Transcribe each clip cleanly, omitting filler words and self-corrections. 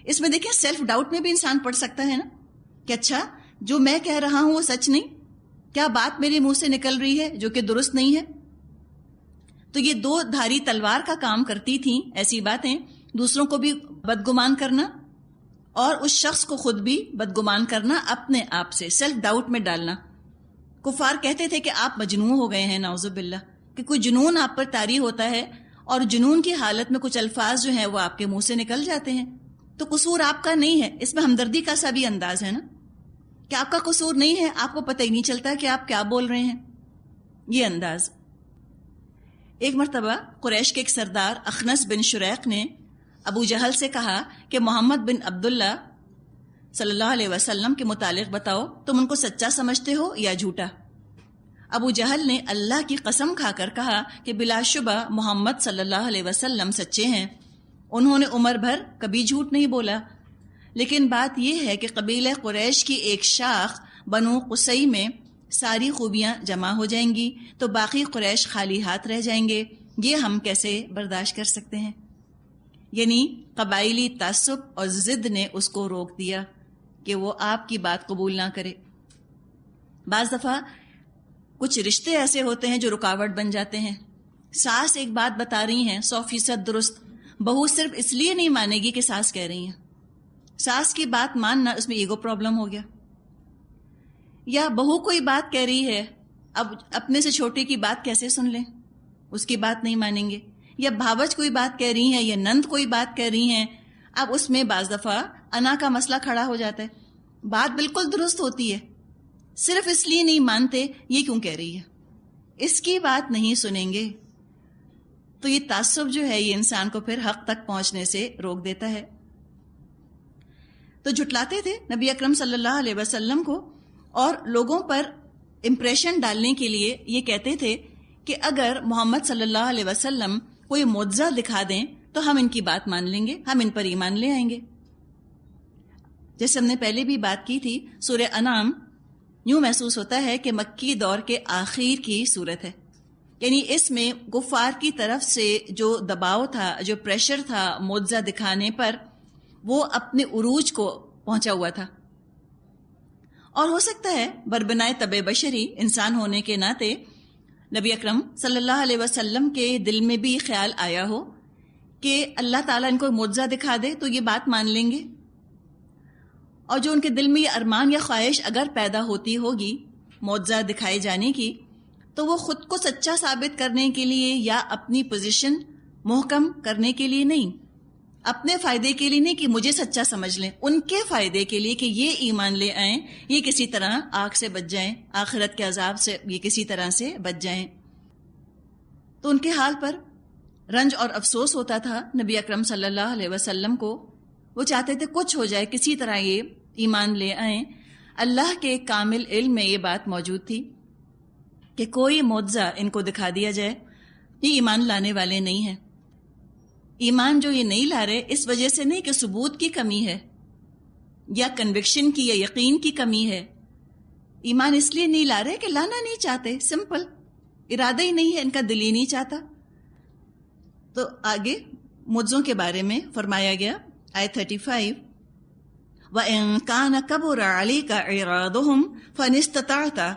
اس میں دیکھیں self doubt میں بھی انسان پڑ سکتا ہے نا کہ اچھا جو میں کہہ رہا ہوں وہ سچ نہیں، کیا بات میرے منہ سے نکل رہی ہے جو کہ درست نہیں ہے؟ تو یہ دو دھاری تلوار کا کام کرتی تھیں ایسی باتیں، دوسروں کو بھی بدگمان کرنا اور اس شخص کو خود بھی بدگمان کرنا، اپنے آپ سے سیلف ڈاؤٹ میں ڈالنا۔ کفار کہتے تھے کہ آپ مجنون ہو گئے ہیں، نعوذ باللہ، کہ کوئی جنون آپ پر طاری ہوتا ہے اور جنون کی حالت میں کچھ الفاظ جو ہیں وہ آپ کے منہ سے نکل جاتے ہیں، تو قصور آپ کا نہیں ہے۔ اس میں ہمدردی کا سا بھی انداز ہے نا کہ آپ کا قصور نہیں ہے، آپ کو پتہ ہی نہیں چلتا کہ آپ کیا بول رہے ہیں، یہ انداز۔ ایک مرتبہ قریش کے ایک سردار اخنس بن شریق نے ابو جہل سے کہا کہ محمد بن عبداللہ صلی اللہ علیہ وسلم کے متعلق بتاؤ، تم ان کو سچا سمجھتے ہو یا جھوٹا؟ ابو جہل نے اللہ کی قسم کھا کر کہا کہ بلا شبہ محمد صلی اللہ علیہ وسلم سچے ہیں، انہوں نے عمر بھر کبھی جھوٹ نہیں بولا، لیکن بات یہ ہے کہ قبیلہ قریش کی ایک شاخ بنو قصی میں ساری خوبیاں جمع ہو جائیں گی تو باقی قریش خالی ہاتھ رہ جائیں گے، یہ ہم کیسے برداشت کر سکتے ہیں؟ یعنی قبائلی تعصب اور ضد نے اس کو روک دیا کہ وہ آپ کی بات قبول نہ کرے۔ بعض دفعہ کچھ رشتے ایسے ہوتے ہیں جو رکاوٹ بن جاتے ہیں۔ ساس ایک بات بتا رہی ہیں 100% درست، بہو صرف اس لیے نہیں مانے گی کہ ساس کہہ رہی ہیں، ساس کی بات ماننا اس میں ایگو پرابلم ہو گیا۔ یا بہو کوئی بات کہہ رہی ہے، اب اپنے سے چھوٹے کی بات کیسے سن لیں، اس کی بات نہیں مانیں گے۔ یا بھاوج کوئی بات کہہ رہی ہیں یا نند کوئی بات کہہ رہی ہیں، اب اس میں بعض دفعہ انا کا مسئلہ کھڑا ہو جاتا ہے، بات بالکل درست ہوتی ہے، صرف اس لیے نہیں مانتے یہ کیوں کہہ رہی ہے، اس کی بات نہیں سنیں گے۔ تو یہ تعصب جو ہے یہ انسان کو پھر حق تک پہنچنے سے روک دیتا ہے۔ تو جھٹلاتے تھے نبی اکرم صلی اللہ علیہ وسلم کو، اور لوگوں پر امپریشن ڈالنے کے لیے یہ کہتے تھے کہ اگر محمد صلی اللہ علیہ وسلم کوئی معجزہ دکھا دیں تو ہم ان کی بات مان لیں گے، ہم ان پر ایمان لے آئیں گے۔ جیسے ہم نے پہلے بھی بات کی تھی، سورہ انعام یوں محسوس ہوتا ہے کہ مکی دور کے آخر کی صورت ہے، یعنی اس میں کفار کی طرف سے جو دباؤ تھا، جو پریشر تھا معجزہ دکھانے پر، وہ اپنے عروج کو پہنچا ہوا تھا۔ اور ہو سکتا ہے بربنائے طبع بشری انسان ہونے کے ناطے نبی اکرم صلی اللہ علیہ وسلم کے دل میں بھی خیال آیا ہو کہ اللہ تعالیٰ ان کو معجزہ دکھا دے تو یہ بات مان لیں گے، اور جو ان کے دل میں یہ ارمان یا خواہش اگر پیدا ہوتی ہوگی معجزہ دکھائے جانے کی، تو وہ خود کو سچا ثابت کرنے کے لیے یا اپنی پوزیشن محکم کرنے کے لیے نہیں، اپنے فائدے کے لیے نہیں کہ مجھے سچا سمجھ لیں، ان کے فائدے کے لیے کہ یہ ایمان لے آئیں، یہ کسی طرح آگ سے بچ جائیں، آخرت کے عذاب سے یہ کسی طرح سے بچ جائیں۔ تو ان کے حال پر رنج اور افسوس ہوتا تھا نبی اکرم صلی اللہ علیہ وسلم کو، وہ چاہتے تھے کچھ ہو جائے، کسی طرح یہ ایمان لے آئیں۔ اللہ کے کامل علم میں یہ بات موجود تھی کہ کوئی معجزہ ان کو دکھا دیا جائے یہ ایمان لانے والے نہیں ہیں۔ ایمان جو یہ نہیں لا رہے اس وجہ سے نہیں کہ ثبوت کی کمی ہے یا کنوکشن کی یا یقین کی کمی ہے، ایمان اس لیے نہیں لا رہے کہ لانا نہیں چاہتے، سمپل ارادہ ہی نہیں ہے، ان کا دل ہی نہیں چاہتا۔ تو آگے معجزوں کے بارے میں فرمایا گیا آیت 35، وَإِن كَانَ كَبُرَ عَلَيْكَ إِعْرَاضُهُمْ فَإِنِ اسْتَطَعْتَ،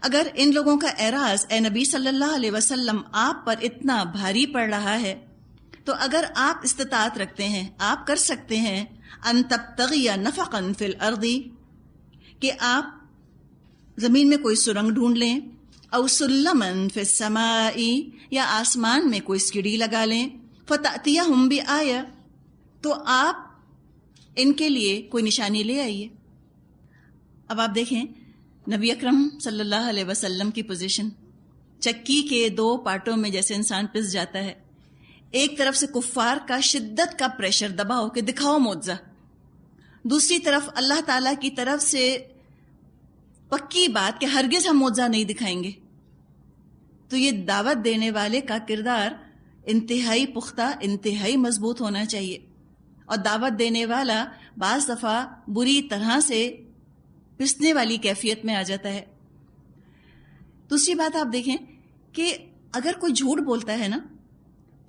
اگر ان لوگوں کا اعراض اے نبی صلی اللہ علیہ وسلم آپ پر اتنا بھاری پڑ رہا ہے تو اگر آپ استطاعت رکھتے ہیں، آپ کر سکتے ہیں، ان تبتغی نفقا فی الارض، کہ آپ زمین میں کوئی سرنگ ڈھونڈ لیں، او سلما فی السماء، یا آسمان میں کوئی سیڑھی لگا لیں، فتأتیہم بآیہ، تو آپ ان کے لیے کوئی نشانی لے آئیے۔ اب آپ دیکھیں نبی اکرم صلی اللہ علیہ وسلم کی پوزیشن، چکی کے دو پارٹوں میں جیسے انسان پس جاتا ہے، ایک طرف سے کفار کا شدت کا پریشر دباؤ کہ دکھاؤ معجزہ، دوسری طرف اللہ تعالیٰ کی طرف سے پکی بات کہ ہرگز ہم معجزہ نہیں دکھائیں گے۔ تو یہ دعوت دینے والے کا کردار انتہائی پختہ، انتہائی مضبوط ہونا چاہیے، اور دعوت دینے والا بعض دفعہ بری طرح سے پسنے والی کیفیت میں آ جاتا ہے۔ دوسری بات آپ دیکھیں کہ اگر کوئی جھوٹ بولتا ہے نا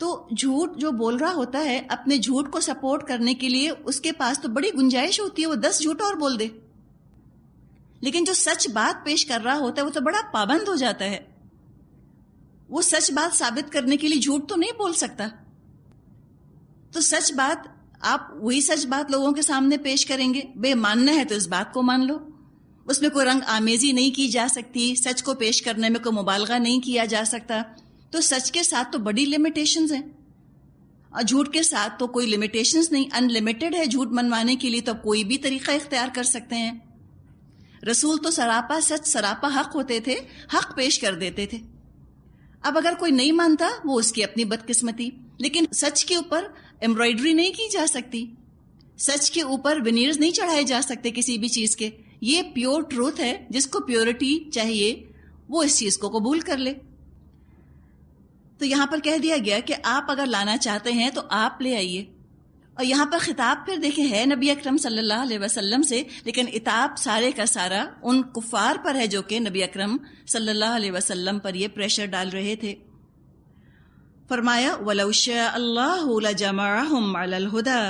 تو جھوٹ جو بول رہا ہوتا ہے اپنے جھوٹ کو سپورٹ کرنے کے لیے اس کے پاس تو بڑی گنجائش ہوتی ہے، وہ 10 جھوٹ اور بول دے، لیکن جو سچ بات پیش کر رہا ہوتا ہے وہ تو بڑا پابند ہو جاتا ہے، وہ سچ بات ثابت کرنے کے لیے جھوٹ تو نہیں بول سکتا. تو سچ بات آپ وہی سچ بات لوگوں کے سامنے پیش کریں گے. بے ماننا ہے تو اس بات کو مان لو، اس میں کوئی رنگ آمیزی نہیں کی جا سکتی، سچ کو پیش کرنے میں کوئی مبالغہ نہیں کیا جا سکتا. تو سچ کے ساتھ تو بڑی لمیٹیشنز ہیں، اور جھوٹ کے ساتھ تو کوئی لمیٹیشنز نہیں، ان لمیٹڈ ہے جھوٹ منوانے کے لیے، تو کوئی بھی طریقہ اختیار کر سکتے ہیں. رسول تو سراپا سچ سراپا حق ہوتے تھے، حق پیش کر دیتے تھے. اب اگر کوئی نہیں مانتا وہ اس کی اپنی بدقسمتی، لیکن سچ کے اوپر ایمبرائڈری نہیں کی جا سکتی، سچ کے اوپر ونیئرز نہیں چڑھائے جا سکتے کسی بھی چیز کے. یہ پیور ٹروتھ ہے، جس کو پیورٹی چاہیے وہ اس چیز کو قبول کر لے. تو یہاں پر کہہ دیا گیا کہ آپ اگر لانا چاہتے ہیں تو آپ لے آئیے. اور یہاں پر خطاب پھر دیکھیں ہے نبی اکرم صلی اللہ علیہ وسلم سے، لیکن عتاب سارے کا سارا ان کفار پر ہے جو کہ نبی اکرم صلی اللہ علیہ وسلم پر یہ پریشر ڈال رہے تھے. فرمایا وَلَوْ شَاءَ اللَّهُ لَجَمَعَهُمْ عَلَى الْهُدَى،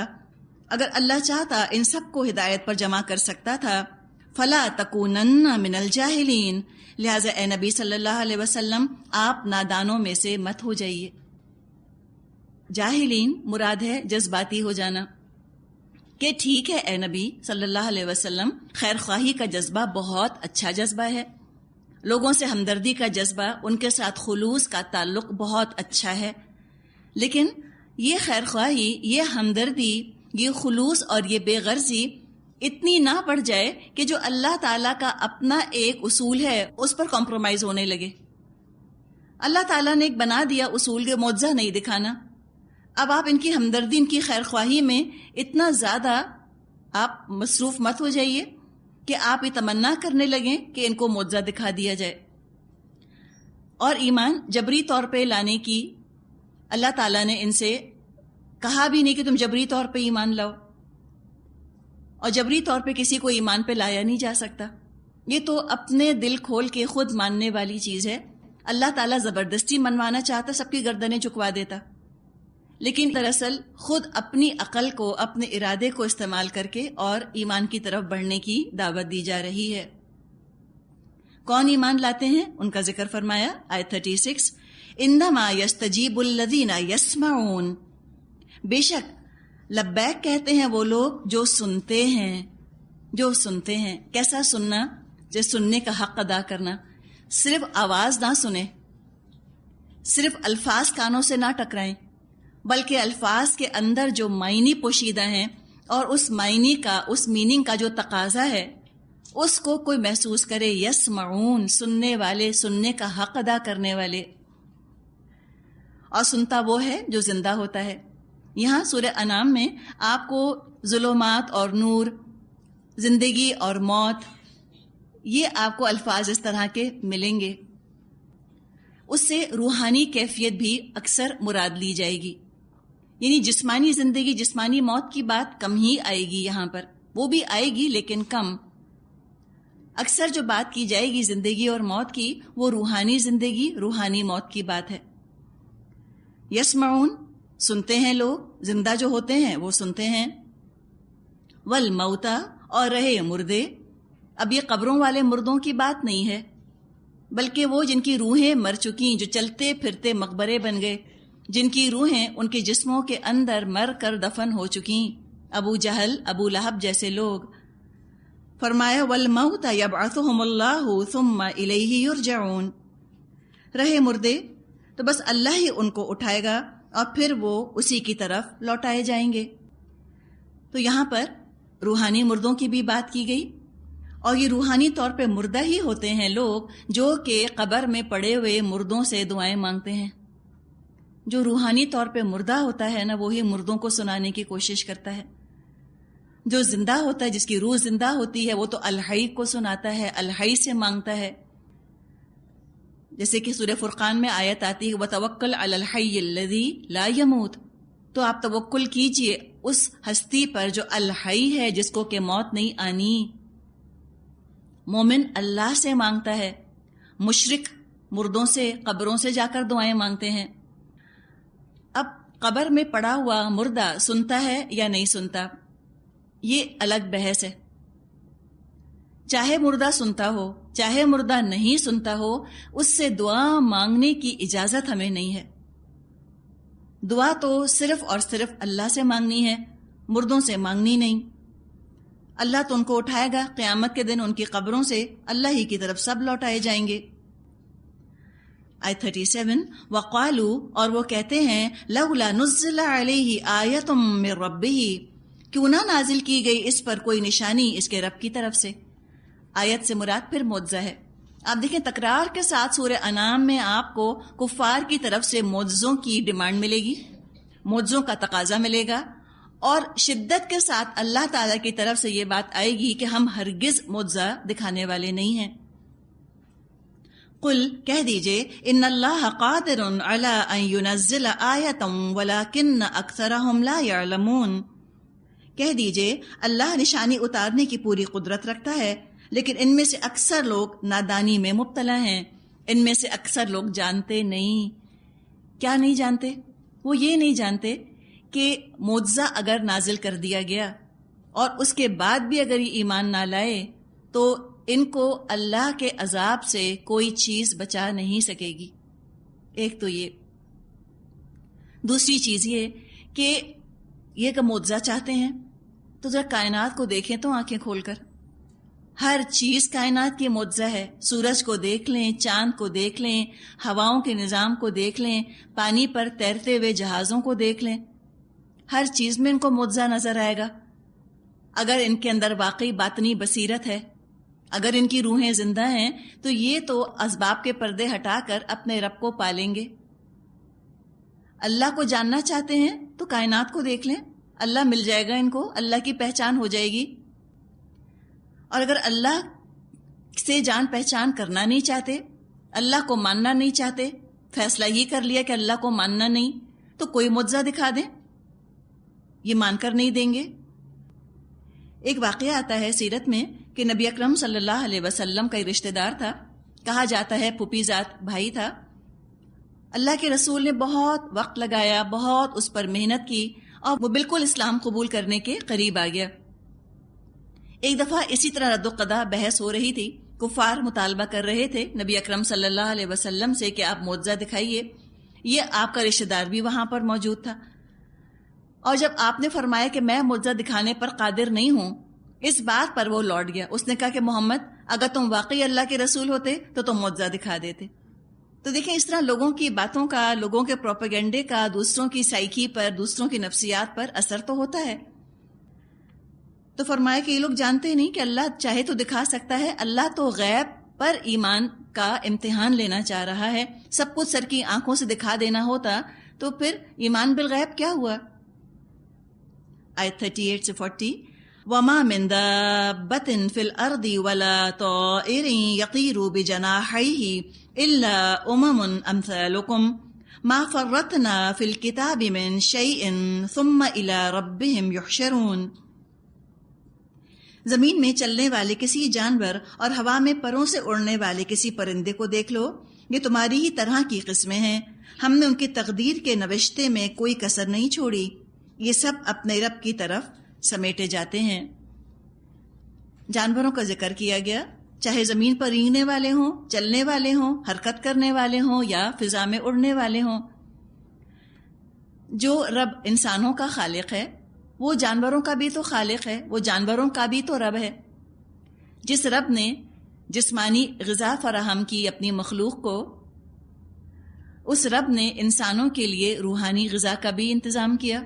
اگر اللہ چاہتا ان سب کو ہدایت پر جمع کر سکتا تھا. فَلَا تَكُونَنَّ مِنَ الْجَاهِلِينَ، لہٰذا اے نبی صلی اللہ علیہ وسلم آپ نادانوں میں سے مت ہو جائیے. جاہلین مراد ہے جذباتی ہو جانا، کہ ٹھیک ہے اے نبی صلی اللہ علیہ وسلم، خیر خواہی کا جذبہ بہت اچھا جذبہ ہے، لوگوں سے ہمدردی کا جذبہ، ان کے ساتھ خلوص کا تعلق بہت اچھا ہے، لیکن یہ خیر خواہی، یہ ہمدردی، یہ خلوص اور یہ بے غرضی اتنی نہ بڑھ جائے کہ جو اللہ تعالیٰ کا اپنا ایک اصول ہے اس پر کمپرومائز ہونے لگے. اللہ تعالیٰ نے ایک بنا دیا اصول کے، معجزہ نہیں دکھانا. اب آپ ان کی ہمدردی، ان کی خیر خواہی میں اتنا زیادہ آپ مصروف مت ہو جائیے کہ آپ یہ تمنا کرنے لگیں کہ ان کو معجزہ دکھا دیا جائے. اور ایمان جبری طور پہ لانے کی اللہ تعالیٰ نے ان سے کہا بھی نہیں کہ تم جبری طور پہ ایمان لاؤ، اور جبری طور پہ کسی کو ایمان پہ لایا نہیں جا سکتا. یہ تو اپنے دل کھول کے خود ماننے والی چیز ہے. اللہ تعالیٰ زبردستی منوانا چاہتا سب کی گردنیں جھکوا دیتا، لیکن دراصل خود اپنی عقل کو، اپنے ارادے کو استعمال کر کے اور ایمان کی طرف بڑھنے کی دعوت دی جا رہی ہے. کون ایمان لاتے ہیں ان کا ذکر فرمایا آیت 36، انما یستجیب الذین یسمعون، بے شک لبیک کہتے ہیں وہ لوگ جو سنتے ہیں، جو سنتے ہیں. کیسا سننا؟ جیسے سننے کا حق ادا کرنا، صرف آواز نہ سنیں، صرف الفاظ کانوں سے نہ ٹکرائیں، بلکہ الفاظ کے اندر جو معنی پوشیدہ ہیں اور اس معنی کا، اس میننگ کا جو تقاضا ہے اس کو کوئی محسوس کرے. یسمعون، سننے والے، سننے کا حق ادا کرنے والے. اور سنتا وہ ہے جو زندہ ہوتا ہے. یہاں سورہ انعام میں آپ کو ظلمات اور نور، زندگی اور موت، یہ آپ کو الفاظ اس طرح کے ملیں گے. اس سے روحانی کیفیت بھی اکثر مراد لی جائے گی، یعنی جسمانی زندگی، جسمانی موت کی بات کم ہی آئے گی یہاں پر، وہ بھی آئے گی لیکن کم. اکثر جو بات کی جائے گی زندگی اور موت کی، وہ روحانی زندگی، روحانی موت کی بات ہے. یسمعون، سنتے ہیں لوگ، زندہ جو ہوتے ہیں وہ سنتے ہیں. والموتى، اور رہے مردے. اب یہ قبروں والے مردوں کی بات نہیں ہے، بلکہ وہ جن کی روحیں مر چکیں، جو چلتے پھرتے مقبرے بن گئے، جن کی روحیں ان کے جسموں کے اندر مر کر دفن ہو چکیں، ابو جہل، ابو لہب جیسے لوگ. فرمایا والموت یبعثہم اللہ ثم الیہ یرجعون، رہے مردے تو بس اللہ ہی ان کو اٹھائے گا اور پھر وہ اسی کی طرف لوٹائے جائیں گے. تو یہاں پر روحانی مردوں کی بھی بات کی گئی، اور یہ روحانی طور پہ مردہ ہی ہوتے ہیں لوگ جو کہ قبر میں پڑے ہوئے مردوں سے دعائیں مانگتے ہیں. جو روحانی طور پہ مردہ ہوتا ہے نا، وہی مردوں کو سنانے کی کوشش کرتا ہے. جو زندہ ہوتا ہے، جس کی روح زندہ ہوتی ہے، وہ تو الحی کو سناتا ہے، الحی سے مانگتا ہے. جیسے کہ سورہ فرقان میں آیت آتی ہے وَتَوَكَّلْ عَلَى الْحَيِّ الَّذِي لَا يَمُوتُ، تو آپ توکل کیجئے اس ہستی پر جو الحی ہے، جس کو کہ موت نہیں آنی. مومن اللہ سے مانگتا ہے، مشرک مردوں سے، قبروں سے جا کر دعائیں مانگتے ہیں. اب قبر میں پڑا ہوا مردہ سنتا ہے یا نہیں سنتا، یہ الگ بحث ہے۔ چاہے مردہ سنتا ہو چاہے مردہ نہیں سنتا ہو، اس سے دعا مانگنے کی اجازت ہمیں نہیں ہے۔ دعا تو صرف اور صرف اللہ سے مانگنی ہے، مردوں سے مانگنی نہیں۔ اللہ تو ان کو اٹھائے گا، قیامت کے دن ان کی قبروں سے اللہ ہی کی طرف سب لوٹائے جائیں گے۔ آیت 37 وَقَالُوا، اور وہ کہتے ہیں لَوْلَا نُزِّلَ عَلَيْهِ آیَةٌ مِّن رَبِّهِ، کیوں نہ نازل کی گئی اس پر کوئی نشانی اس کے رب کی طرف سے۔ آیت سے مراد پھر معجزہ ہے۔ آپ دیکھیں تکرار کے ساتھ سورہ انعام میں آپ کو کفار کی طرف سے معجزوں کی ڈیمانڈ ملے گی، معجزوں کا تقاضا ملے گا، اور شدت کے ساتھ اللہ تعالیٰ کی طرف سے یہ بات آئے گی کہ ہم ہرگز معجزہ دکھانے والے نہیں ہیں۔ قل، کہہ دیجئے، ان اللہ قادر علی ان ینزل آیۃ ولکن اکثرہم لا یعلمون، کہہ دیجئے اللہ نشانی اتارنے کی پوری قدرت رکھتا ہے، لیکن ان میں سے اکثر لوگ نادانی میں مبتلا ہیں، ان میں سے اکثر لوگ جانتے نہیں۔ کیا نہیں جانتے؟ وہ یہ نہیں جانتے کہ معجزہ اگر نازل کر دیا گیا اور اس کے بعد بھی اگر یہ ایمان نہ لائے تو ان کو اللہ کے عذاب سے کوئی چیز بچا نہیں سکے گی۔ ایک تو یہ، دوسری چیز یہ کہ یہ معجزہ چاہتے ہیں تو ذرا کائنات کو دیکھیں تو آنکھیں کھول کر، ہر چیز کائنات کی معجزہ ہے۔ سورج کو دیکھ لیں، چاند کو دیکھ لیں، ہواؤں کے نظام کو دیکھ لیں، پانی پر تیرتے ہوئے جہازوں کو دیکھ لیں، ہر چیز میں ان کو معجزہ نظر آئے گا۔ اگر ان کے اندر واقعی باطنی بصیرت ہے، اگر ان کی روحیں زندہ ہیں، تو یہ تو اسباب کے پردے ہٹا کر اپنے رب کو پالیں گے۔ اللہ کو جاننا چاہتے ہیں تو کائنات کو دیکھ لیں، اللہ مل جائے گا ان کو، اللہ کی پہچان ہو جائے گی۔ اور اگر اللہ سے جان پہچان کرنا نہیں چاہتے، اللہ کو ماننا نہیں چاہتے، فیصلہ یہ کر لیا کہ اللہ کو ماننا نہیں، تو کوئی معجزہ دکھا دیں، یہ مان کر نہیں دیں گے۔ ایک واقعہ آتا ہے سیرت میں کہ نبی اکرم صلی اللہ علیہ وسلم کا ایک رشتہ دار تھا، کہا جاتا ہے پھوپھی ذات بھائی تھا۔ اللہ کے رسول نے بہت وقت لگایا، بہت اس پر محنت کی، اور وہ بالکل اسلام قبول کرنے کے قریب آ گیا۔ ایک دفعہ اسی طرح رد و قضا بحث ہو رہی تھی، کفار مطالبہ کر رہے تھے نبی اکرم صلی اللہ علیہ وسلم سے کہ آپ معجزہ دکھائیے۔ یہ آپ کا رشتہ دار بھی وہاں پر موجود تھا، اور جب آپ نے فرمایا کہ میں معجزہ دکھانے پر قادر نہیں ہوں، اس بات پر وہ لوٹ گیا۔ اس نے کہا کہ محمد، اگر تم واقعی اللہ کے رسول ہوتے تو تم معجزہ دکھا دیتے۔ تو دیکھیں اس طرح لوگوں کی باتوں کا، لوگوں کے پروپیگنڈے کا دوسروں کی سائیکی پر، دوسروں کی نفسیات پر اثر تو ہوتا ہے۔ تو فرمایا کہ یہ لوگ جانتے نہیں کہ اللہ چاہے تو دکھا سکتا ہے، اللہ تو غیب پر ایمان کا امتحان لینا چاہ رہا ہے۔ سب کچھ سر کی آنکھوں سے دکھا دینا ہوتا تو پھر ایمان بالغیب کیا ہوا؟ آیت 38 سے 40 وَمَا مِن دَابَّةٍ فِي الْأَرْضِ وَلَا طَائِرٍ يَطِيرُ بِجَنَاحَيْهِ إِلَّا أُمَمٌ أَمْثَالُكُمْ مَا فَرَّطْنَا فِي الْكِتَابِ مِن شَيْءٍ ثُمَّ إِلَى رَبِّهِمْ يُحْشَرُونَ۔ زمین میں چلنے والے کسی جانور اور ہوا میں پروں سے اڑنے والے کسی پرندے کو دیکھ لو، یہ تمہاری ہی طرح کی قسمیں ہیں، ہم نے ان کی تقدیر کے نوشتے میں کوئی کسر نہیں چھوڑی، یہ سب اپنے رب کی طرف سمیٹے جاتے ہیں۔ جانوروں کا ذکر کیا گیا، چاہے زمین پر رینگنے والے ہوں، چلنے والے ہوں، حرکت کرنے والے ہوں یا فضا میں اڑنے والے ہوں۔ جو رب انسانوں کا خالق ہے وہ جانوروں کا بھی تو خالق ہے، وہ جانوروں کا بھی تو رب ہے۔ جس رب نے جسمانی غذا فراہم کی اپنی مخلوق کو، اس رب نے انسانوں کے لیے روحانی غذا کا بھی انتظام کیا،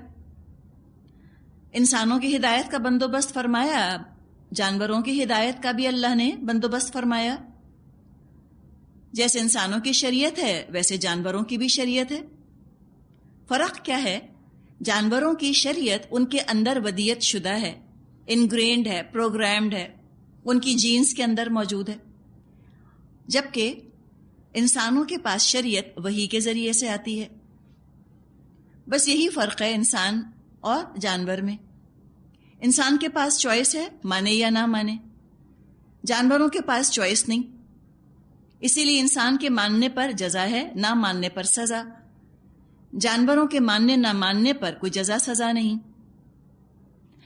انسانوں کی ہدایت کا بندوبست فرمایا، جانوروں کی ہدایت کا بھی اللہ نے بندوبست فرمایا۔ جیسے انسانوں کی شریعت ہے ویسے جانوروں کی بھی شریعت ہے۔ فرق کیا ہے؟ جانوروں کی شریعت ان کے اندر ودیت شدہ ہے، انگرینڈ ہے، پروگرامڈ ہے، ان کی جینز کے اندر موجود ہے، جبکہ انسانوں کے پاس شریعت وحی کے ذریعے سے آتی ہے۔ بس یہی فرق ہے انسان اور جانور میں۔ انسان کے پاس چوائس ہے، مانے یا نہ مانے، جانوروں کے پاس چوائس نہیں، اسی لیے انسان کے ماننے پر جزا ہے، نہ ماننے پر سزا۔ جانوروں کے ماننے نہ ماننے پر کوئی جزا سزا نہیں۔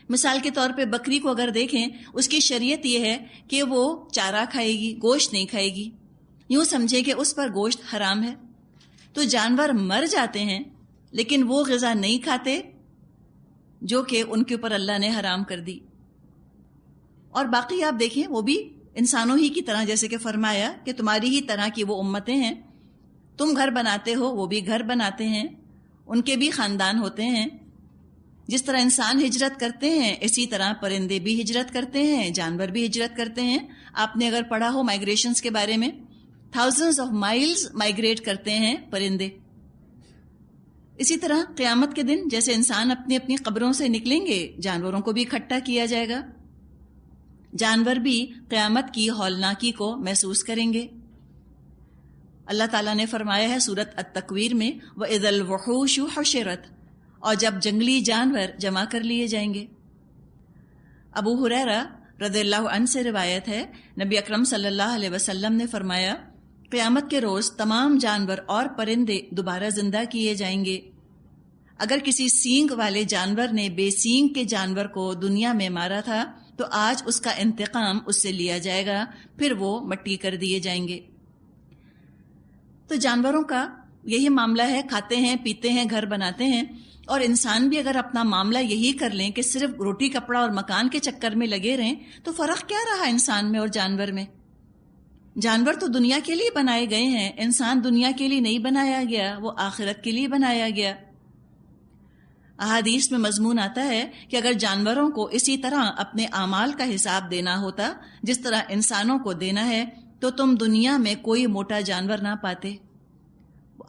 مثال کے طور پہ بکری کو اگر دیکھیں، اس کی شریعت یہ ہے کہ وہ چارہ کھائے گی، گوشت نہیں کھائے گی، یوں سمجھے کہ اس پر گوشت حرام ہے۔ تو جانور مر جاتے ہیں لیکن وہ غذا نہیں کھاتے جو کہ ان کے اوپر اللہ نے حرام کر دی۔ اور باقی آپ دیکھیں وہ بھی انسانوں ہی کی طرح، جیسے کہ فرمایا کہ تمہاری ہی طرح کی وہ امتیں ہیں، تم گھر بناتے ہو وہ بھی گھر بناتے ہیں، ان کے بھی خاندان ہوتے ہیں۔ جس طرح انسان ہجرت کرتے ہیں اسی طرح پرندے بھی ہجرت کرتے ہیں، جانور بھی ہجرت کرتے ہیں۔ آپ نے اگر پڑھا ہو مائگریشنز کے بارے میں، تھاؤزنڈز آف مائلز مائگریٹ کرتے ہیں پرندے۔ اسی طرح قیامت کے دن جیسے انسان اپنی اپنی قبروں سے نکلیں گے، جانوروں کو بھی اکٹھا کیا جائے گا، جانور بھی قیامت کی ہولناکی کو محسوس کریں گے۔ اللہ تعالیٰ نے فرمایا ہے سورۃ التکویر میں، وَإِذَا الْوُحُوشُ حُشِرَتْ، اور جب جنگلی جانور جمع کر لیے جائیں گے۔ ابو ہریرہ رضی اللہ عنہ سے روایت ہے، نبی اکرم صلی اللہ علیہ وسلم نے فرمایا، قیامت کے روز تمام جانور اور پرندے دوبارہ زندہ کیے جائیں گے۔ اگر کسی سینگ والے جانور نے بے سینگ کے جانور کو دنیا میں مارا تھا تو آج اس کا انتقام اس سے لیا جائے گا، پھر وہ مٹی کر دیے جائیں گے۔ تو جانوروں کا یہی معاملہ ہے، کھاتے ہیں، پیتے ہیں، گھر بناتے ہیں، اور انسان بھی اگر اپنا معاملہ یہی کر لیں کہ صرف روٹی کپڑا اور مکان کے چکر میں لگے رہیں تو فرق کیا رہا انسان میں اور جانور میں؟ جانور تو دنیا کے لیے بنائے گئے ہیں، انسان دنیا کے لیے نہیں بنایا گیا، وہ آخرت کے لیے بنایا گیا۔ احادیث میں مضمون آتا ہے کہ اگر جانوروں کو اسی طرح اپنے اعمال کا حساب دینا ہوتا جس طرح انسانوں کو دینا ہے تو تم دنیا میں کوئی موٹا جانور نہ پاتے۔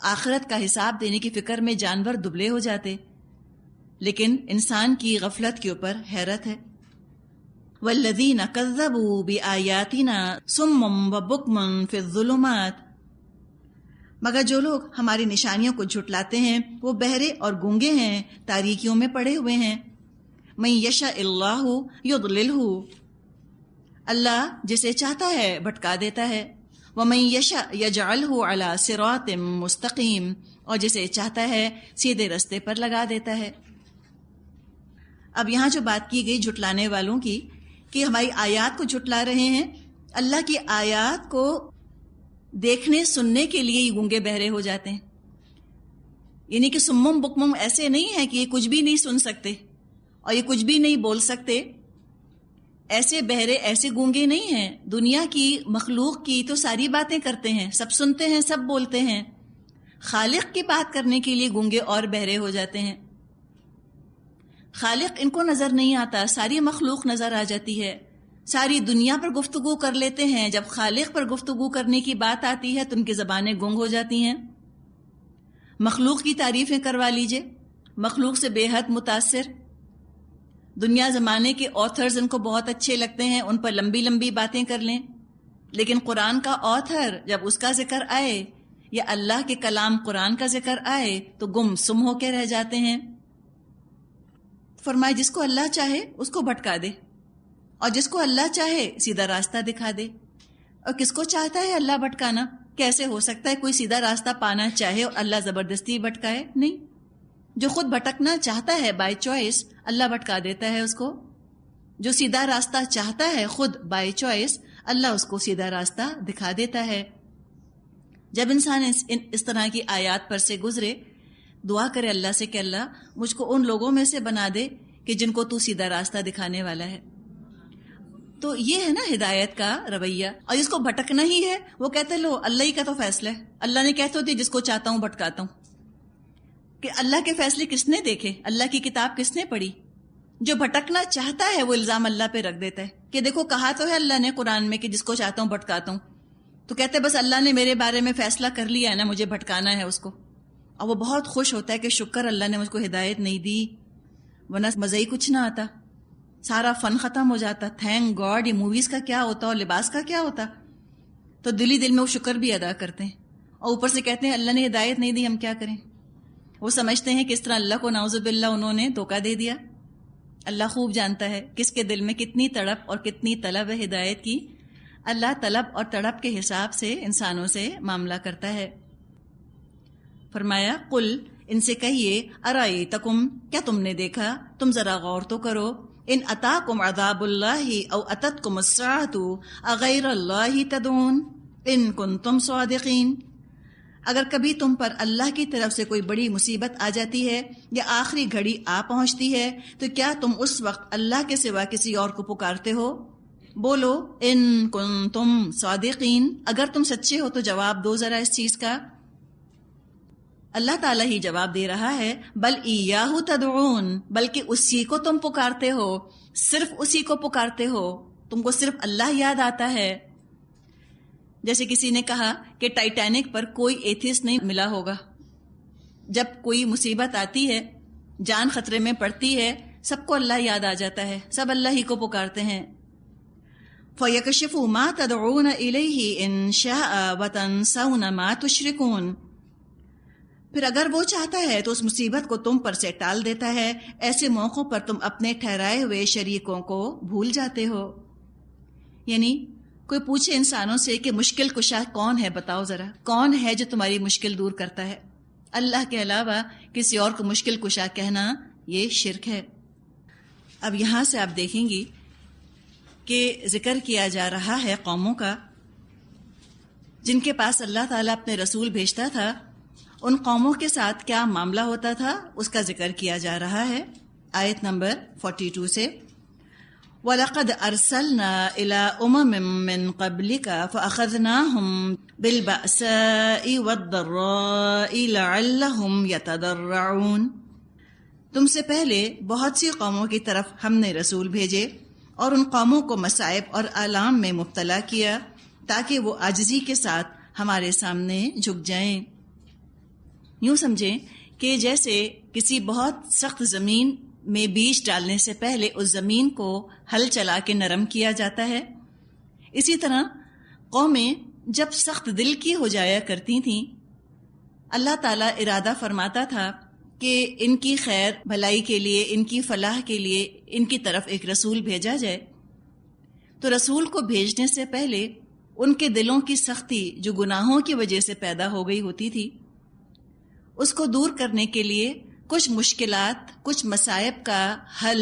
آخرت کا حساب دینے کی فکر میں جانور دبلے ہو جاتے، لیکن انسان کی غفلت کے اوپر حیرت ہے۔ وَالَّذِينَ كَذَّبُوا بِآيَاتِنَا صُمٌّ وَبُكْمٌ فِي الظُّلُمَاتِ، مگر جو لوگ ہماری نشانیوں کو جھٹلاتے ہیں وہ بہرے اور گونگے ہیں، تاریکیوں میں پڑے ہوئے ہیں۔ مَن يَشَاءِ اللَّهُ يُضْلِلْهُ، اللہ جسے چاہتا ہے بھٹکا دیتا ہے، وَمَن يَشَاء يَجْعَلْهُ عَلَى صِرَاطٍ مُسْتَقِيمٍ، اور جسے چاہتا ہے سیدھے رستے پر لگا دیتا ہے۔ اب یہاں جو بات کی گئی جھٹلانے والوں کی کہ ہماری آیات کو جھٹلا رہے ہیں، اللہ کی آیات کو دیکھنے سننے کے لیے ہی گونگے بہرے ہو جاتے ہیں۔ یعنی کہ سمم بکمم ایسے نہیں ہے کہ یہ کچھ بھی نہیں سن سکتے اور یہ کچھ بھی نہیں بول سکتے، ایسے بہرے ایسے گونگے نہیں ہیں۔ دنیا کی مخلوق کی تو ساری باتیں کرتے ہیں، سب سنتے ہیں، سب بولتے ہیں، خالق کی بات کرنے کے لیے گونگے اور بہرے ہو جاتے ہیں۔ خالق ان کو نظر نہیں آتا، ساری مخلوق نظر آ جاتی ہے، ساری دنیا پر گفتگو کر لیتے ہیں، جب خالق پر گفتگو کرنے کی بات آتی ہے تو ان کی زبانیں گنگ ہو جاتی ہیں۔ مخلوق کی تعریفیں کروا لیجئے، مخلوق سے بے حد متاثر، دنیا زمانے کے آتھرز ان کو بہت اچھے لگتے ہیں، ان پر لمبی لمبی باتیں کر لیں، لیکن قرآن کا آتھر جب اس کا ذکر آئے یا اللہ کے کلام قرآن کا ذکر آئے تو گم سم ہو کے رہ جاتے ہیں۔ فرمائے جس کو اللہ چاہے اس کو بھٹکا دے اور جس کو اللہ چاہے سیدھا راستہ دکھا دے۔ اور کس کو چاہتا ہے اللہ بھٹکانا؟ کیسے ہو سکتا ہے کوئی سیدھا راستہ پانا چاہے اور اللہ زبردستی بھٹکائے؟ نہیں، جو خود بھٹکنا چاہتا ہے بائی چوائس اللہ بھٹکا دیتا ہے اس کو۔ جو سیدھا راستہ چاہتا ہے خود بائی چوائس اللہ اس کو سیدھا راستہ دکھا دیتا ہے۔ جب انسان اس طرح کی آیات پر سے گزرے، دعا کرے اللہ سے کہ اللہ مجھ کو ان لوگوں میں سے بنا دے کہ جن کو تو سیدھا راستہ دکھانے والا ہے۔ تو یہ ہے نا ہدایت کا رویہ۔ اور جس کو بھٹکنا ہی ہے وہ کہتے لو اللہ ہی کا تو فیصلہ ہے، اللہ نے کہتے ہوتی جس کو چاہتا ہوں بھٹکاتا ہوں۔ کہ اللہ کے فیصلے کس نے دیکھے؟ اللہ کی کتاب کس نے پڑھی؟ جو بھٹکنا چاہتا ہے وہ الزام اللہ پہ رکھ دیتا ہے کہ دیکھو کہا تو ہے اللہ نے قرآن میں کہ جس کو چاہتا ہوں بھٹکاتا ہوں، تو کہتے بس اللہ نے میرے بارے میں فیصلہ کر لیا ہے نا، مجھے بھٹکانا ہے اس کو۔ اور وہ بہت خوش ہوتا ہے کہ شکر اللہ نے مجھ کو ہدایت نہیں دی، ورنہ مزہ ہی کچھ نہ آتا، سارا فن ختم ہو جاتا۔ تھینک گاڈ، یہ موویز کا کیا ہوتا اور لباس کا کیا ہوتا؟ تو دلی دل میں وہ شکر بھی ادا کرتے ہیں اور اوپر سے کہتے ہیں اللہ نے ہدایت نہیں دی، ہم کیا کریں؟ وہ سمجھتے ہیں کہ اس طرح اللہ کو نعوذ باللہ انہوں نے دھوکہ دے دیا۔ اللہ خوب جانتا ہے کس کے دل میں کتنی تڑپ اور کتنی طلب ہے ہدایت کی۔ اللہ طلب اور تڑپ کے حساب سے انسانوں سے معاملہ کرتا ہے۔ فرمایا قل ان سے کہیے ارایتکم، کیا تم نے دیکھا، تم ذرا غور تو کرو، ان اتاکم عذاب اللہ او اتتکم الساعۃ اغیر اللہ تدعون ان کنتم صادقین، اگر کبھی تم پر اللہ کی طرف سے کوئی بڑی مصیبت آ جاتی ہے یا آخری گھڑی آ پہنچتی ہے تو کیا تم اس وقت اللہ کے سوا کسی اور کو پکارتے ہو؟ بولو ان کنتم صادقین، اگر تم سچے ہو تو جواب دو ذرا اس چیز کا۔ اللہ تعالیٰ ہی جواب دے رہا ہے، بل ایاہ تدعون، بلکہ اسی کو تم پکارتے ہو، صرف اسی کو پکارتے ہو، تم کو صرف اللہ یاد آتا ہے۔ جیسے کسی نے کہا کہ ٹائٹینک پر کوئی ایتھیسٹ نہیں ملا ہوگا، جب کوئی مصیبت آتی ہے، جان خطرے میں پڑتی ہے، سب کو اللہ یاد آ جاتا ہے، سب اللہ ہی کو پکارتے ہیں۔ فَيَكْشِفُ مَا تَدْعُونَ إِلَيْهِ إِن شَاءَ وَتَنْسَوْنَ مَا تُشْرِكُونَ، پھر اگر وہ چاہتا ہے تو اس مصیبت کو تم پر سے ٹال دیتا ہے، ایسے موقعوں پر تم اپنے ٹھہرائے ہوئے شریکوں کو بھول جاتے ہو۔ یعنی کوئی پوچھے انسانوں سے کہ مشکل کشا کون ہے، بتاؤ ذرا، کون ہے جو تمہاری مشکل دور کرتا ہے؟ اللہ کے علاوہ کسی اور کو مشکل کشا کہنا یہ شرک ہے۔ اب یہاں سے آپ دیکھیں گی کہ ذکر کیا جا رہا ہے قوموں کا جن کے پاس اللہ تعالیٰ اپنے رسول بھیجتا تھا، ان قوموں کے ساتھ کیا معاملہ ہوتا تھا اس کا ذکر کیا جا رہا ہے آیت نمبر 42 سے۔ وَلَقَدْ أَرْسَلْنَا إِلَىٰ أُمَمٍ مِّن قَبْلِكَ فَأَخَذْنَاهُمْ بِالْبَأْسَاءِ وَالضَّرَّاءِ لَعَلَّهُمْ يَتَضَرَّعُونَ، تم سے پہلے بہت سی قوموں کی طرف ہم نے رسول بھیجے اور ان قوموں کو مصائب اور آلام میں مبتلا کیا تاکہ وہ عاجزی کے ساتھ ہمارے سامنے جھک جائیں۔ یوں سمجھیں کہ جیسے کسی بہت سخت زمین میں بیج ڈالنے سے پہلے اس زمین کو ہل چلا کے نرم کیا جاتا ہے، اسی طرح قومیں جب سخت دل کی ہو جایا کرتی تھیں، اللہ تعالیٰ ارادہ فرماتا تھا کہ ان کی خیر بھلائی کے لیے، ان کی فلاح کے لیے ان کی طرف ایک رسول بھیجا جائے، تو رسول کو بھیجنے سے پہلے ان کے دلوں کی سختی جو گناہوں کی وجہ سے پیدا ہو گئی ہوتی تھی، اس کو دور کرنے کے لیے کچھ مشکلات، کچھ مصائب کا حل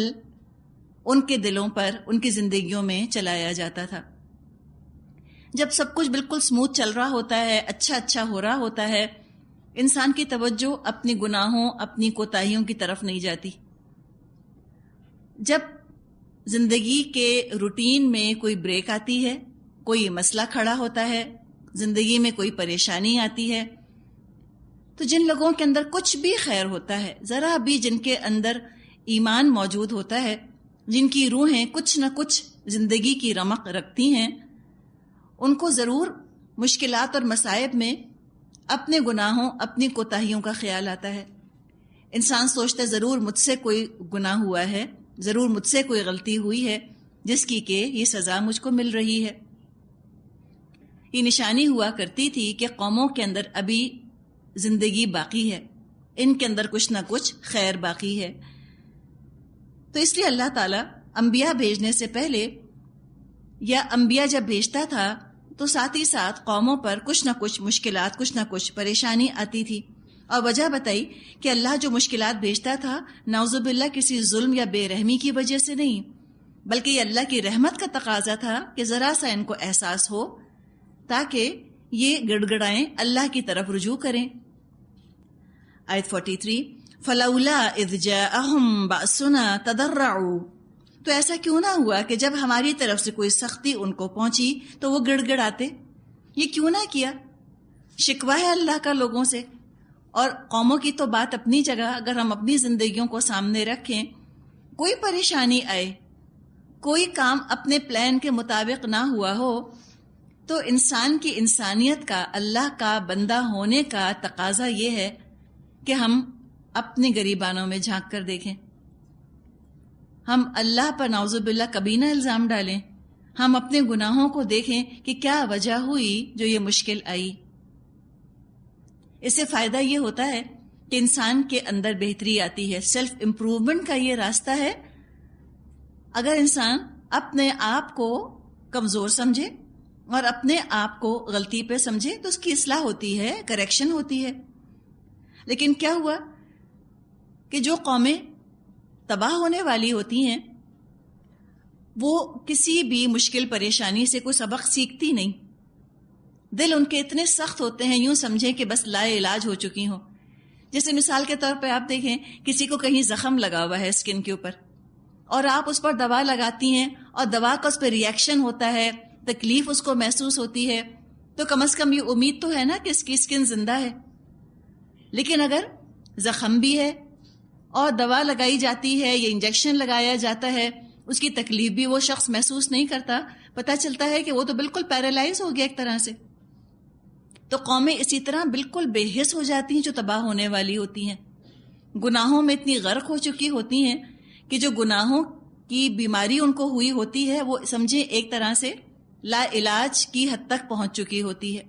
ان کے دلوں پر، ان کی زندگیوں میں چلایا جاتا تھا۔ جب سب کچھ بالکل سموتھ چل رہا ہوتا ہے، اچھا ہو رہا ہوتا ہے، انسان کی توجہ اپنی گناہوں، اپنی کوتاہیوں کی طرف نہیں جاتی۔ جب زندگی کے روٹین میں کوئی بریک آتی ہے، کوئی مسئلہ کھڑا ہوتا ہے، زندگی میں کوئی پریشانی آتی ہے، تو جن لوگوں کے اندر کچھ بھی خیر ہوتا ہے، ذرا بھی جن کے اندر ایمان موجود ہوتا ہے، جن کی روحیں کچھ نہ کچھ زندگی کی رمق رکھتی ہیں، ان کو ضرور مشکلات اور مصائب میں اپنے گناہوں، اپنی کوتاہیوں کا خیال آتا ہے۔ انسان سوچتا ہے ضرور مجھ سے کوئی گناہ ہوا ہے، ضرور مجھ سے کوئی غلطی ہوئی ہے جس کی کہ یہ سزا مجھ کو مل رہی ہے۔ یہ نشانی ہوا کرتی تھی کہ قوموں کے اندر ابھی زندگی باقی ہے، ان کے اندر کچھ نہ کچھ خیر باقی ہے۔ تو اس لیے اللہ تعالیٰ انبیاء بھیجنے سے پہلے، یا انبیاء جب بھیجتا تھا تو ساتھ ہی ساتھ قوموں پر کچھ نہ کچھ مشکلات، کچھ نہ کچھ پریشانی آتی تھی، اور وجہ بتائی کہ اللہ جو مشکلات بھیجتا تھا نعوذ باللہ کسی ظلم یا بے رحمی کی وجہ سے نہیں، بلکہ یہ اللہ کی رحمت کا تقاضا تھا کہ ذرا سا ان کو احساس ہو تاکہ یہ گڑ گڑائیں، اللہ کی طرف رجوع کریں۔ آیت 43 فَلَوْلَا إِذْ جَاءَهُمْ بَأْسُنَا تَضَرَّعُوا، تو ایسا کیوں نہ ہوا کہ جب ہماری طرف سے کوئی سختی ان کو پہنچی تو وہ گڑ گڑاتے؟ یہ کیوں نہ کیا؟ شکوہ ہے اللہ کا لوگوں سے، اور قوموں کی تو بات اپنی جگہ، اگر ہم اپنی زندگیوں کو سامنے رکھیں، کوئی پریشانی آئے، کوئی کام اپنے پلان کے مطابق نہ ہوا ہو، تو انسان کی انسانیت کا، اللہ کا بندہ ہونے کا تقاضا یہ ہے کہ ہم اپنی گریبانوں میں جھانک کر دیکھیں، ہم اللہ پر نعوذ باللہ کبھی نہ الزام ڈالیں، ہم اپنے گناہوں کو دیکھیں کہ کیا وجہ ہوئی جو یہ مشکل آئی۔ اس سے فائدہ یہ ہوتا ہے کہ انسان کے اندر بہتری آتی ہے، سیلف امپروومنٹ کا یہ راستہ ہے۔ اگر انسان اپنے آپ کو کمزور سمجھے اور اپنے آپ کو غلطی پہ سمجھے تو اس کی اصلاح ہوتی ہے، کریکشن ہوتی ہے۔ لیکن کیا ہوا کہ جو قومیں تباہ ہونے والی ہوتی ہیں وہ کسی بھی مشکل پریشانی سے کوئی سبق سیکھتی نہیں. دل ان کے اتنے سخت ہوتے ہیں، یوں سمجھیں کہ بس لا علاج ہو چکی ہوں. جیسے مثال کے طور پہ آپ دیکھیں کسی کو کہیں زخم لگا ہوا ہے اسکن کے اوپر، اور آپ اس پر دوا لگاتی ہیں اور دوا کا اس پہ ریئیکشن ہوتا ہے، تکلیف اس کو محسوس ہوتی ہے، تو کم از کم یہ امید تو ہے نا کہ اس کی اسکن زندہ ہے. لیکن اگر زخم بھی ہے اور دوا لگائی جاتی ہے یا انجیکشن لگایا جاتا ہے، اس کی تکلیف بھی وہ شخص محسوس نہیں کرتا، پتہ چلتا ہے کہ وہ تو بالکل پیرالائز ہو گیا ایک طرح سے. تو قومیں اسی طرح بالکل بے حس ہو جاتی ہیں جو تباہ ہونے والی ہوتی ہیں، گناہوں میں اتنی غرق ہو چکی ہوتی ہیں کہ جو گناہوں کی بیماری ان کو ہوئی ہوتی ہے وہ سمجھیں ایک طرح سے لا علاج کی حد تک پہنچ چکی ہوتی ہے.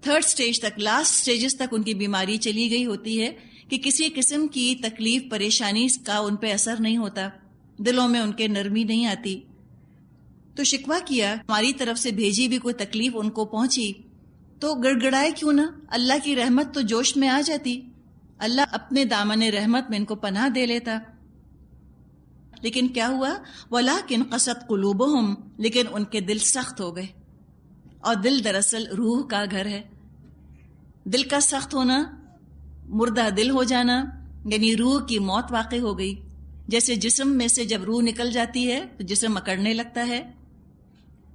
تھرڈ سٹیج تک، لاسٹ سٹیجز تک ان کی بیماری چلی گئی ہوتی ہے کہ کسی قسم کی تکلیف پریشانی کا ان پہ اثر نہیں ہوتا، دلوں میں ان کے نرمی نہیں آتی. تو شکوہ کیا، ہماری طرف سے بھیجی بھی کوئی تکلیف ان کو پہنچی تو گڑ گڑائے کیوں نہ، اللہ کی رحمت تو جوش میں آ جاتی، اللہ اپنے دامن رحمت میں ان کو پناہ دے لیتا. لیکن کیا ہوا؟ وَلَٰكِنْ قَسَتْ قُلُوبُهُمْ، لیکن ان کے دل سخت ہو گئے. اور دل دراصل روح کا گھر ہے. دل کا سخت ہونا، مردہ دل ہو جانا، یعنی روح کی موت واقع ہو گئی. جیسے جسم میں سے جب روح نکل جاتی ہے تو جسم اکڑنے لگتا ہے،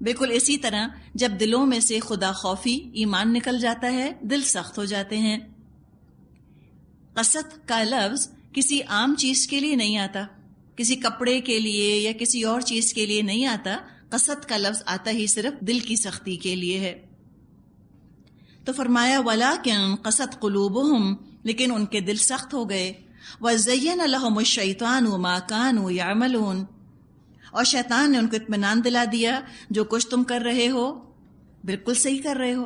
بالکل اسی طرح جب دلوں میں سے خدا خوفی، ایمان نکل جاتا ہے، دل سخت ہو جاتے ہیں. قسط کا لفظ کسی عام چیز کے لیے نہیں آتا، کسی کپڑے کے لیے یا کسی اور چیز کے لیے نہیں آتا. قسط کا لفظ آتا ہی صرف دل کی سختی کے لیے ہے. تو فرمایا وَلَٰكِنْ قَسَتْ قُلُوبُهُمْ، لیکن ان کے دل سخت ہو گئے. وَزَيَّنَ لَهُمُ الشَّيْطَانُ مَا كَانُوا يَعْمَلُونَ، اور شیطان نے ان کو اطمینان دلا دیا جو کچھ تم کر رہے ہو بالکل صحیح کر رہے ہو.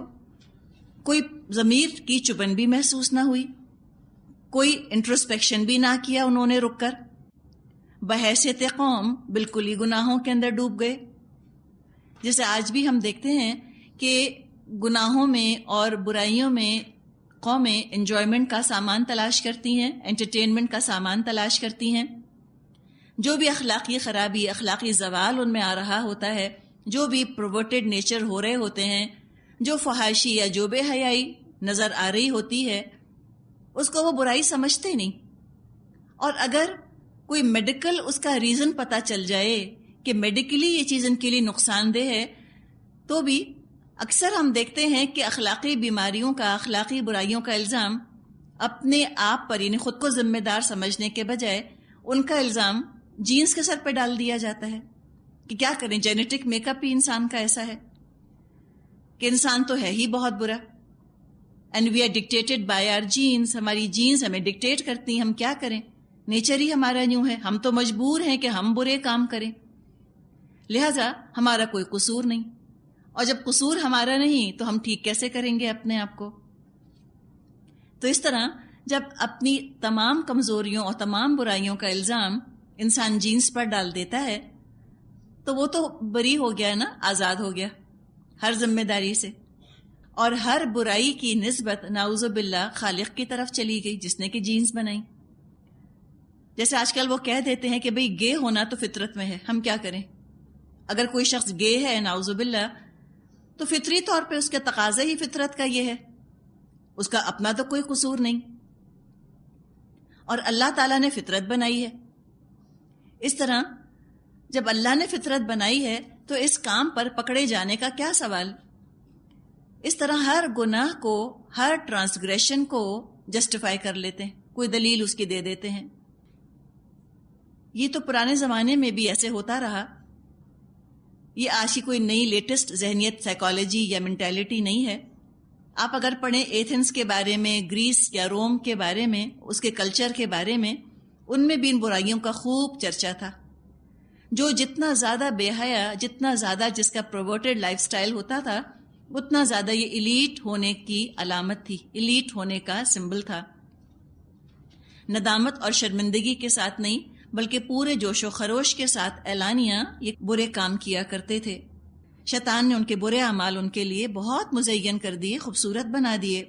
کوئی ضمیر کی چبن بھی محسوس نہ ہوئی، کوئی انٹروسپیکشن بھی نہ کیا انہوں نے رک کر، بحیثیت قوم بالکل ہی گناہوں کے اندر ڈوب گئے. جیسے آج بھی ہم دیکھتے ہیں کہ گناہوں میں اور برائیوں میں قومیں انجوائمنٹ کا سامان تلاش کرتی ہیں، انٹرٹینمنٹ کا سامان تلاش کرتی ہیں. جو بھی اخلاقی خرابی، اخلاقی زوال ان میں آ رہا ہوتا ہے، جو بھی پروورٹڈ نیچر ہو رہے ہوتے ہیں، جو فحاشی یا جو بے حیائی نظر آ رہی ہوتی ہے، اس کو وہ برائی سمجھتے نہیں. اور اگر کوئی میڈیکل اس کا ریزن پتہ چل جائے کہ میڈیکلی یہ چیز ان کے لیے نقصان دہ ہے، تو بھی اکثر ہم دیکھتے ہیں کہ اخلاقی بیماریوں کا، اخلاقی برائیوں کا الزام اپنے آپ پر، یعنی خود کو ذمہ دار سمجھنے کے بجائے ان کا الزام جینز کے سر پہ ڈال دیا جاتا ہے کہ کیا کریں، جینیٹک میک اپ ہی انسان کا ایسا ہے کہ انسان تو ہے ہی بہت برا. And we are dictated by our genes, ہماری جینز ہمیں ڈکٹیٹ کرتی ہیں، ہم کیا کریں، نیچر ہی ہمارا یوں ہے، ہم تو مجبور ہیں کہ ہم برے کام کریں، لہذا ہمارا کوئی قصور نہیں. اور جب قصور ہمارا نہیں تو ہم ٹھیک کیسے کریں گے اپنے آپ کو؟ تو اس طرح جب اپنی تمام کمزوریوں اور تمام برائیوں کا الزام انسان جینس پر ڈال دیتا ہے تو وہ تو بری ہو گیا نا، آزاد ہو گیا ہر ذمہ داری سے، اور ہر برائی کی نسبت نعوذ باللہ خالق کی طرف چلی گئی جس نے کہ جینس بنائی. جیسے آج کل وہ کہہ دیتے ہیں کہ بھئی گے ہونا تو فطرت میں ہے، ہم کیا کریں؟ اگر کوئی شخص گے ہے نعوذ باللہ تو فطری طور پہ اس کے تقاضا ہی فطرت کا یہ ہے، اس کا اپنا تو کوئی قصور نہیں، اور اللہ تعالیٰ نے فطرت بنائی ہے. اس طرح جب اللہ نے فطرت بنائی ہے تو اس کام پر پکڑے جانے کا کیا سوال؟ اس طرح ہر گناہ کو، ہر ٹرانسگریشن کو جسٹیفائی کر لیتے ہیں، کوئی دلیل اس کی دے دیتے ہیں. یہ تو پرانے زمانے میں بھی ایسے ہوتا رہا، یہ آج کی کوئی نئی لیٹسٹ ذہنیت، سائیکالوجی یا مینٹیلٹی نہیں ہے. آپ اگر پڑھیں ایتھنز کے بارے میں، گریس یا روم کے بارے میں، اس کے کلچر کے بارے میں، ان میں بھی ان برائیوں کا خوب چرچا تھا. جو جتنا زیادہ بے حیا، جتنا زیادہ جس کا پروورٹڈ لائف سٹائل ہوتا تھا، اتنا زیادہ یہ ایلیٹ ہونے کی علامت تھی، ایلیٹ ہونے کا سمبل تھا. ندامت اور شرمندگی کے ساتھ نہیں بلکہ پورے جوش و خروش کے ساتھ اعلانیہ یہ برے کام کیا کرتے تھے. شیطان نے ان کے برے اعمال ان کے لیے بہت مزین کر دیے، خوبصورت بنا دیے.